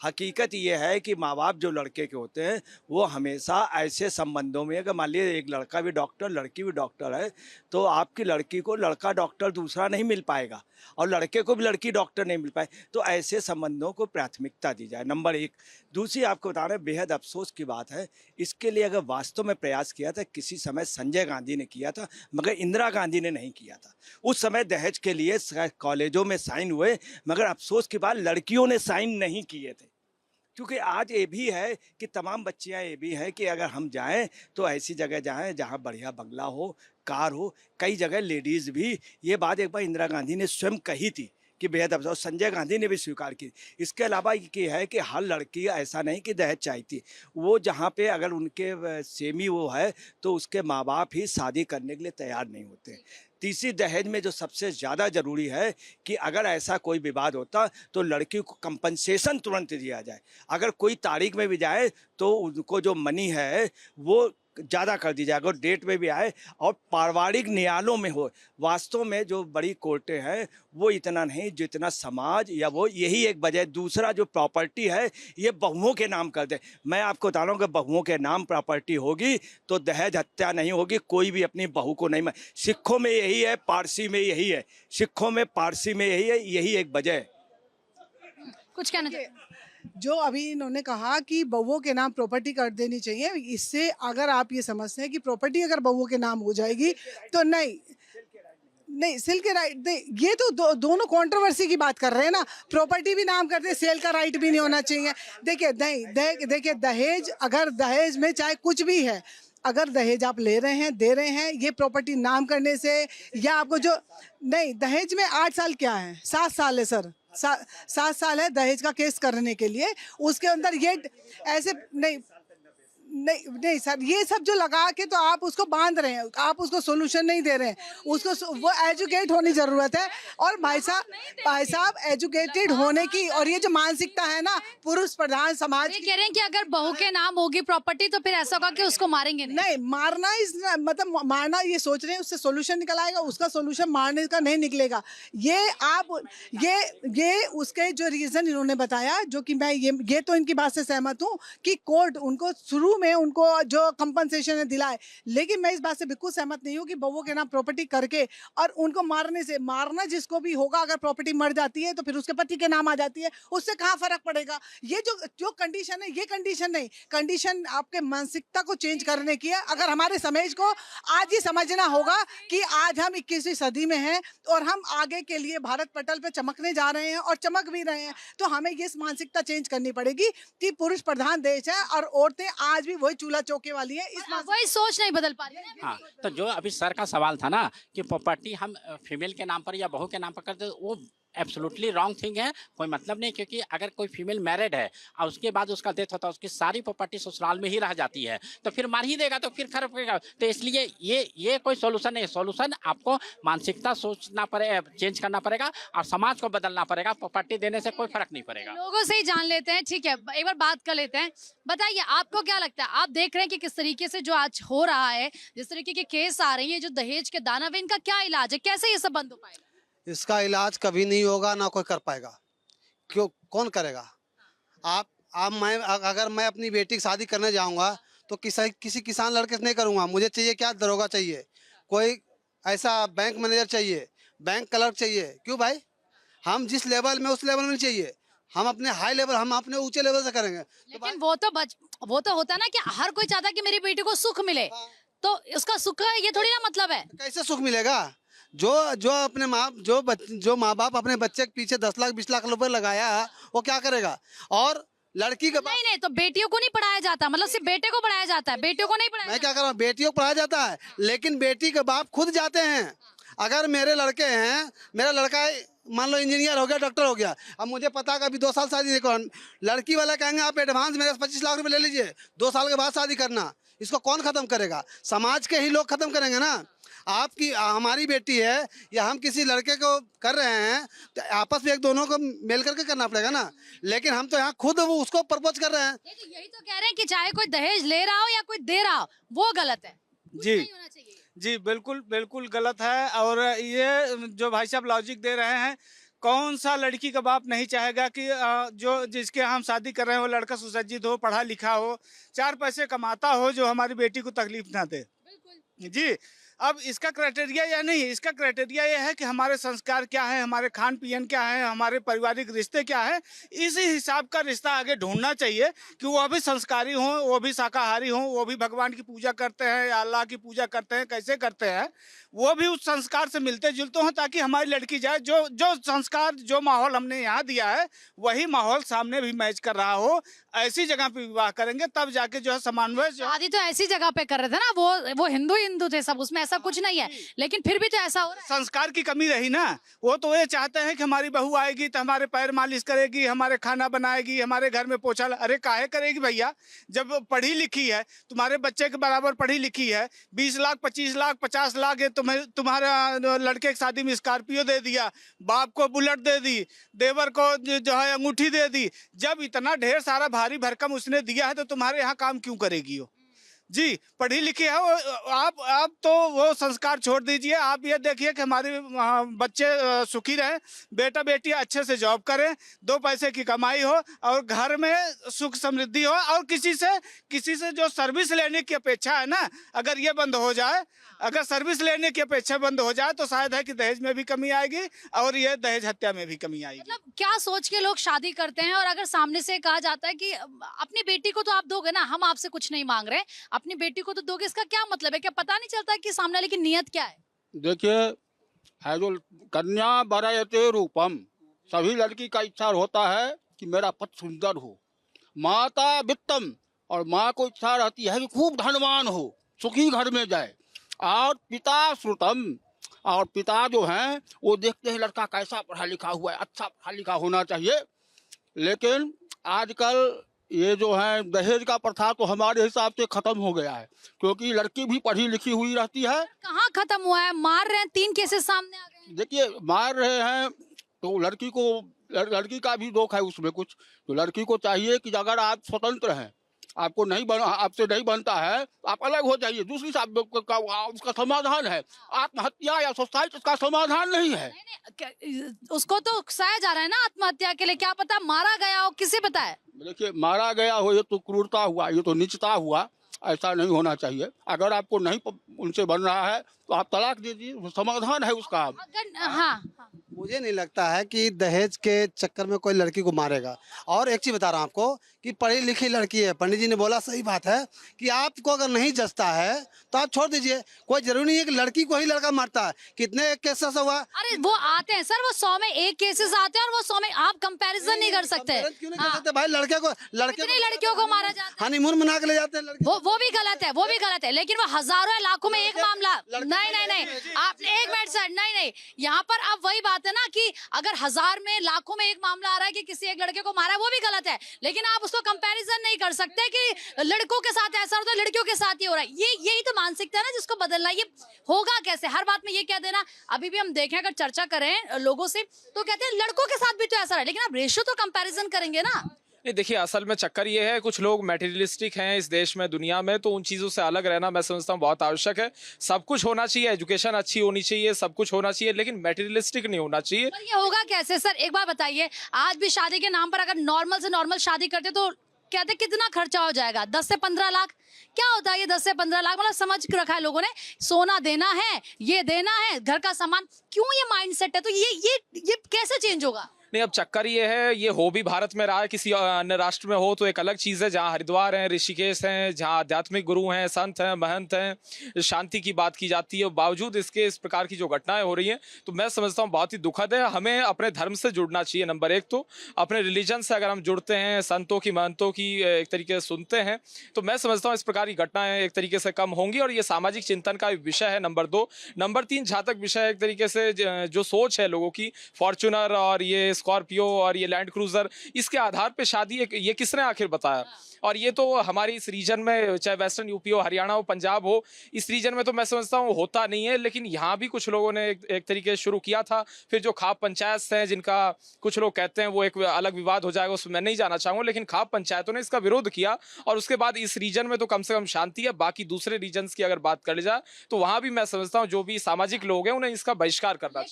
हकीकत ये है कि माँ बाप जो लड़के के होते हैं वो हमेशा ऐसे संबंधों में, अगर मान लीजिए एक लड़का भी डॉक्टर लड़की भी डॉक्टर है, तो आपकी लड़की को लड़का डॉक्टर दूसरा नहीं मिल पाएगा और लड़के को भी लड़की डॉक्टर नहीं मिल पाए। तो ऐसे संबंधों को प्राथमिकता दी जाए, नंबर एक। दूसरी आपको बता रहे हैं, बेहद अफसोस की बात है, इसके लिए अगर वास्तव में प्रयास किया था किसी समय संजय गांधी ने किया था, मगर इंदिरा गांधी ने नहीं किया था। उस समय दहेज के लिए कॉलेजों में साइन हुए, मगर अफसोस की बात लड़कियों ने साइन नहीं किए थे। क्योंकि आज ये भी है कि तमाम बच्चियां ये भी हैं कि अगर हम जाएं तो ऐसी जगह जाएं जहां बढ़िया बंगला हो, कार हो। कई जगह लेडीज़ भी, ये बात एक बार इंदिरा गांधी ने स्वयं कही थी कि बेहद अफसोस, संजय गांधी ने भी स्वीकार की। इसके अलावा ये है कि हर लड़की ऐसा नहीं कि दहेज चाहती, वो जहाँ पे अगर उनके सेमी वो है तो उसके माँ बाप ही शादी करने के लिए तैयार नहीं होते। तीसरी, दहेज में जो सबसे ज़्यादा ज़रूरी है कि अगर ऐसा कोई विवाद होता तो लड़की को कंपनसेशन तुरंत दिया जाए। अगर कोई तारीख में भी जाए तो उनको जो मनी है वो ज़्यादा कर दी जाए, अगर डेट में भी आए और पारिवारिक न्यायालयों में हो। वास्तव में जो बड़ी कोर्टें हैं वो इतना नहीं जितना समाज या वो, यही एक वजह। दूसरा, जो प्रॉपर्टी है ये बहुओं के नाम कर दे। मैं आपको बता रहा हूँ कि बहुओं के नाम प्रॉपर्टी होगी तो दहेज हत्या नहीं होगी, कोई भी अपनी बहू को नहीं। सिखों में यही है, पारसी में यही है, सिखों में पारसी में यही है, यही एक वजह है। कुछ कहना चाहिए? जो अभी इन्होंने कहा कि बहुओं के नाम प्रॉपर्टी कर देनी चाहिए, इससे अगर आप ये समझते हैं कि प्रॉपर्टी अगर बहुओं के नाम हो जाएगी तो नहीं, नहीं सेल के राइट नहीं, ये तो दोनों कंट्रोवर्सी की बात कर रहे हैं ना। प्रॉपर्टी भी नाम करते, सेल का राइट भी नहीं होना चाहिए। देखिए नहीं, देखिए दहेज, अगर दहेज में चाहे कुछ भी है, अगर दहेज आप ले रहे हैं, दे रहे हैं, ये प्रॉपर्टी नाम करने से या आपको जो नहीं, दहेज में 8 साल क्या है, 7 साल है सर, 7 साल है दहेज का केस करने के लिए। उसके अंदर ये ऐसे नहीं नहीं नहीं सर, ये सब जो लगा के तो आप उसको बांध रहे हैं, आप उसको सोल्यूशन नहीं दे रहे हैं। उसको वो एजुकेट होने जरूरत है। और भाई साहब एजुकेटेड होने की, और ये जो मानसिकता है ना पुरुष प्रधान समाज ये कह रहे हैं कि अगर बहू के नाम होगी प्रॉपर्टी तो फिर ऐसा होगा कि उसको मारेंगे नहीं। नहीं मारना, इस मतलब मारना ये सोच रहे हैं उससे सोल्यूशन निकल आएगा, उसका सोल्यूशन मारने का नहीं निकलेगा। ये आप ये उसके जो रीजन इन्होंने बताया, जो कि मैं ये तो इनकी बात से सहमत हूँ कि कोर्ट उनको शुरू में उनको जो कंपनसेशन दिलाए, लेकिन मैं इस बात से बिल्कुल सहमत नहीं हूँ कि बहुओं के नाम प्रॉपर्टी करके और उनको मारने से, मारना जिसको भी होगा, अगर प्रॉपर्टी मर जाती है तो फिर उसके पति के नाम आ जाती है, उससे कहाँ फर्क पड़ेगा। ये जो कंडीशन है, ये कंडीशन नहीं, कंडीशन आपके मानसिकता को चेंज करने की है। अगर हमारे समाज को आज ही समझना होगा कि आज हम 21वीं सदी में हैं और हम आगे के लिए भारत पटल पे चमकने जा रहे हैं और चमक भी रहे हैं, तो हमें ये मानसिकता चेंज करनी पड़ेगी कि पुरुष प्रधान देश है और औरतें आज भी वही चूल्हा चौके वाली है। वही सोच नहीं बदल पा रही है। हाँ, तो जो अभी सर का सवाल था ना कि प्रॉपर्टी हम फीमेल के नाम पर या बहू के नाम पर करते, वो एब्सोल्युटली रॉन्ग थिंग है, कोई मतलब नहीं। क्योंकि अगर कोई फीमेल मैरिड है और उसके बाद उसका डेथ होता है, उसकी सारी प्रॉपर्टी ससुराल में ही रह जाती है, तो फिर मार ही देगा, तो फिर खर्च करेगा। तो इसलिए ये कोई सोल्यूशन नहीं है। सोल्यूशन आपको मानसिकता सोचना पड़ेगा, चेंज करना पड़ेगा और समाज को बदलना पड़ेगा। प्रॉपर्टी देने से कोई फर्क नहीं पड़ेगा। लोगों से ही जान लेते हैं, ठीक है, एक बार बात कर लेते हैं। बताइए आपको क्या लगता है, आप देख रहे हैं कि किस तरीके से जो आज हो रहा है, जिस तरीके के केस आ रहे हैं, जो दहेज के दानव है, इनका क्या इलाज है, कैसे ये सब बंद हो पाएगा? इसका इलाज कभी नहीं होगा, ना कोई कर पाएगा। क्यों, कौन करेगा? अगर मैं अपनी बेटी की शादी करने जाऊंगा तो किसी किसान लड़के से नहीं करूंगा। मुझे चाहिए क्या, दरोगा चाहिए, कोई ऐसा बैंक मैनेजर चाहिए, बैंक क्लर्क चाहिए। क्यों भाई, हम जिस लेवल में उस लेवल में चाहिए, हम अपने हाई लेवल, हम अपने ऊंचे लेवल से करेंगे। लेकिन वो तो होता है ना कि हर कोई चाहता है कि मेरी बेटी को सुख मिले। हाँ। तो उसका सुख है, ये थोड़ी ना मतलब है। कैसे सुख मिलेगा? जो अपने जो माँ बाप अपने बच्चे के पीछे 10 लाख 20 लाख रुपए लगाया है, वो क्या करेगा? और लड़की के नहीं तो बेटियों को नहीं पढ़ाया जाता, मतलब सिर्फ बेटे को पढ़ाया जाता है, बेटियों को नहीं पढ़ाया मैं क्या कर रहा हूँ, बेटियों को पढ़ाया जाता है, लेकिन बेटी के बाप खुद जाते हैं। अगर मेरे लड़के हैं, मेरा लड़का मान लो इंजीनियर हो गया, डॉक्टर हो गया, अब मुझे पता है कि अभी 2 साल शादी नहीं कर, लड़की वाला कहेंगे आप एडवांस मेरे 25 लाख रुपए ले लीजिए, 2 साल के बाद शादी करना। इसको कौन खत्म करेगा? समाज के ही लोग खत्म करेंगे ना। आपकी हमारी बेटी है या हम किसी लड़के को कर रहे हैं तो आपस में एक दोनों को मिल करके करना पड़ेगा ना। लेकिन हम तो यहाँ खुद वो उसको प्रपोज कर रहे हैं। तो यही तो कह रहे हैं कि चाहे कोई दहेज ले रहा हो या कोई दे रहा हो, वो गलत है, जी नहीं होना चाहिए। जी बिल्कुल बिल्कुल गलत है। और ये जो भाई साहब लॉजिक दे रहे हैं कौन सा लड़की का बाप नहीं चाहेगा कि जो जिसके हम शादी कर रहे हैं वो लड़का सुसज्जित हो, पढ़ा लिखा हो, 4 पैसे कमाता हो, जो हमारी बेटी को तकलीफ ना दे। जी, अब इसका क्राइटेरिया यह नहीं है, इसका क्राइटेरिया यह है कि हमारे संस्कार क्या है, हमारे खान पीन क्या है, हमारे पारिवारिक रिश्ते क्या है। इसी हिसाब का रिश्ता आगे ढूंढना चाहिए कि वो भी संस्कारी हों, वो भी शाकाहारी हों, वो भी भगवान की पूजा करते हैं या अल्लाह की पूजा करते हैं, कैसे करते हैं, वो भी उस संस्कार से मिलते जुलते हों, ताकि हमारी लड़की जाए जो जो संस्कार जो माहौल हमने यहाँ दिया है वही माहौल सामने भी मैच कर रहा हो। ऐसी जगह पे विवाह करेंगे तब जाके जो है समन्वय शादी तो ऐसी जगह पे कर रहे थे ना, वो हिंदू थे सब, उसमें ऐसा कुछ नहीं है, लेकिन फिर भी तो ऐसा हो रहा है। संस्कार की कमी रही ना। वो तो ये चाहते हैं कि हमारी बहू आएगी तो हमारे पैर मालिश करेगी, हमारे खाना बनाएगी, हमारे घर में पोछा अरे काहे करेगी भैया, जब पढ़ी लिखी है, तुम्हारे बच्चे के बराबर पढ़ी लिखी है, 20 लाख 25 लाख 50 लाख ये तुम्हारा लड़के की शादी में स्कॉर्पियो दे दिया, बाप को बुलेट दे दी, देवर को जो है अंगूठी दे दी, जब इतना ढेर सारा भारी भरकम उसने दिया है तो तुम्हारे यहाँ काम क्यों करेगी वो। जी, पढ़ी लिखी है वो, आप तो वो संस्कार छोड़ दीजिए। आप ये देखिए कि हमारे बच्चे सुखी रहें, बेटा बेटी अच्छे से जॉब करें, 2 पैसे की कमाई हो और घर में सुख समृद्धि हो, और किसी से जो सर्विस लेने की अपेक्षा है ना, अगर ये बंद हो जाए, अगर सर्विस लेने की अपेक्षा बंद हो जाए तो शायद है कि दहेज में भी कमी आएगी और ये दहेज हत्या में भी कमी आएगी। मतलब क्या सोच के लोग शादी करते हैं, और अगर सामने से कहा जाता है कि अपनी बेटी को तो आप दोगे ना, हम आपसे कुछ नहीं मांग रहे, अपनी बेटी को तो दोगे, इसका क्या मतलब है? क्या पता नहीं चलता कि सामने वाले की नियत क्या है? देखिए, है जो कन्या वरयते रूपम, सभी लड़की का इच्छा होता है कि मेरा पति सुंदर हो, माता वित्तम, और माँ को इच्छा रहती है कि खूब धनवान हो, सुखी घर में जाए, और पिता श्रुतम, और पिता जो हैं वो देखते हैं लड़का कैसा पढ़ा लिखा हुआ है, अच्छा पढ़ा लिखा होना चाहिए। लेकिन आजकल ये जो है दहेज का प्रथा तो हमारे हिसाब से खत्म हो गया है, क्योंकि लड़की भी पढ़ी लिखी हुई रहती है। कहाँ खत्म हुआ है? मार रहे हैं, 3 केसेस सामने आ गए हैं। देखिए, मार रहे हैं तो लड़की का भी दोष है उसमें कुछ। तो लड़की को चाहिए कि अगर आप स्वतंत्र हैं, आपको आपसे नहीं बनता है तो आप अलग हो जाइए, दूसरी उसका समाधान है। आत्महत्या या सुसाइड इसका समाधान नहीं है। उसको तो उकसाया जा रहा है ना आत्महत्या के लिए, क्या पता मारा गया हो, किसे पता है? देखिए, मारा गया हो ये तो क्रूरता हुआ, ये तो नीचता हुआ, ऐसा नहीं होना चाहिए। अगर आपको नहीं उनसे बन रहा है तो आप तलाक दीजिए, समाधान है उसका। हाँ, मुझे नहीं लगता है कि दहेज के चक्कर में कोई लड़की को मारेगा। और एक चीज बता रहा हूँ आपको कि पढ़ी लिखी लड़की है, पंडित जी ने बोला सही बात है कि आपको अगर नहीं जचता है तो आप छोड़ दीजिए। कोई जरूरी नहीं है कि लड़की को ही लड़का मारता है। कितने केसेस हुआ? अरे वो आते हैं सर, वो 100 में 1 केसेस आते हैं, और वो 100 में आप कंपैरिजन नहीं कर सकते। क्यों नहीं कर सकते भाई? कितनी लड़कियों को मारा जाता है, हनीमून मना के ले जाते हैं लड़की। वो भी गलत है, वो भी गलत है, लेकिन वो हजारों या लाखों में एक मामला। नहीं, आप एक मिनट सर, नहीं, यहाँ पर अब वही बात है ना कि अगर 1000 में लाखों में एक मामला आ रहा है कि किसी एक लड़के को मारा है, वो भी गलत है, लेकिन आप उसको कंपैरिजन नहीं कर सकते कि लड़कों के साथ ऐसा होता है, लड़कियों के साथ ही हो रहा है। यही तो मानसिकता है ना जिसको बदलना। ये होगा कैसे? हर बात में ये कह देना। अभी भी हम देखें, अगर चर्चा करें लोगों से तो कहते हैं लड़कों के साथ भी तो ऐसा है, लेकिन आप रेशियो तो कंपैरिजन करेंगे ना। नहीं, देखिए, असल में चक्कर ये है, कुछ लोग मटेरियलिस्टिक हैं इस देश में, दुनिया में, तो उन चीज़ों से अलग रहना मैं समझता हूँ बहुत आवश्यक है। सब कुछ होना चाहिए, एजुकेशन अच्छी होनी चाहिए, सब कुछ होना चाहिए, लेकिन मटेरियलिस्टिक नहीं होना चाहिए। पर ये होगा कैसे सर? एक बार बताइए, आज भी शादी के नाम पर अगर नॉर्मल से नॉर्मल शादी करते तो कहते कितना खर्चा हो जाएगा? 10 से 15 लाख। क्या होता है ये 10 से 15 लाख? मतलब समझ रखा है लोगों ने, सोना देना है, ये देना है, घर का सामान। क्यों ये माइंडसेट है? तो ये कैसे चेंज होगा? नहीं, अब चक्कर ये है, ये हो भी भारत में रहा है, किसी अन्य राष्ट्र में हो तो एक अलग चीज़ है। जहाँ हरिद्वार हैं, ऋषिकेश हैं, जहाँ आध्यात्मिक गुरु हैं, संत हैं, महंत हैं, शांति की बात की जाती है, बावजूद इसके इस प्रकार की जो घटनाएं हो रही हैं, तो मैं समझता हूँ बहुत ही दुखद है। हमें अपने धर्म से जुड़ना चाहिए। नंबर 1 तो अपने रिलीजन से अगर हम जुड़ते हैं, संतों की महंतों की एक तरीके से सुनते हैं, तो मैं समझता हूँ इस प्रकार की घटनाएं एक तरीके से कम होंगी और ये सामाजिक चिंतन का विषय है। नंबर 2। नंबर 3, जहाँ तक विषय एक तरीके से जो सोच है लोगों की, फॉर्च्यूनर और ये स्कॉर्पियो और ये लैंड क्रूजर, इसके आधार पे शादी ये किसने आखिर बताया? और ये तो हमारी इस रीजन में, चाहे वेस्टर्न यूपी हो, हरियाणा हो, पंजाब हो, इस रीजन में तो मैं समझता हूँ होता नहीं है, लेकिन यहाँ भी कुछ लोगों ने एक तरीके से शुरू किया था। फिर जो खाप पंचायत हैं, जिनका कुछ लोग कहते हैं वो एक अलग विवाद हो जाएगा, उसमें मैं नहीं जाना चाहूँगा, लेकिन खाप पंचायतों ने इसका विरोध किया और उसके बाद इस रीजन में तो कम से कम शांति है। बाकी दूसरे रीजन्स की अगर बात कर जाए तो वहाँ भी मैं समझता हूँ जो भी सामाजिक लोग हैं उन्हें इसका बहिष्कार करना चाहिए।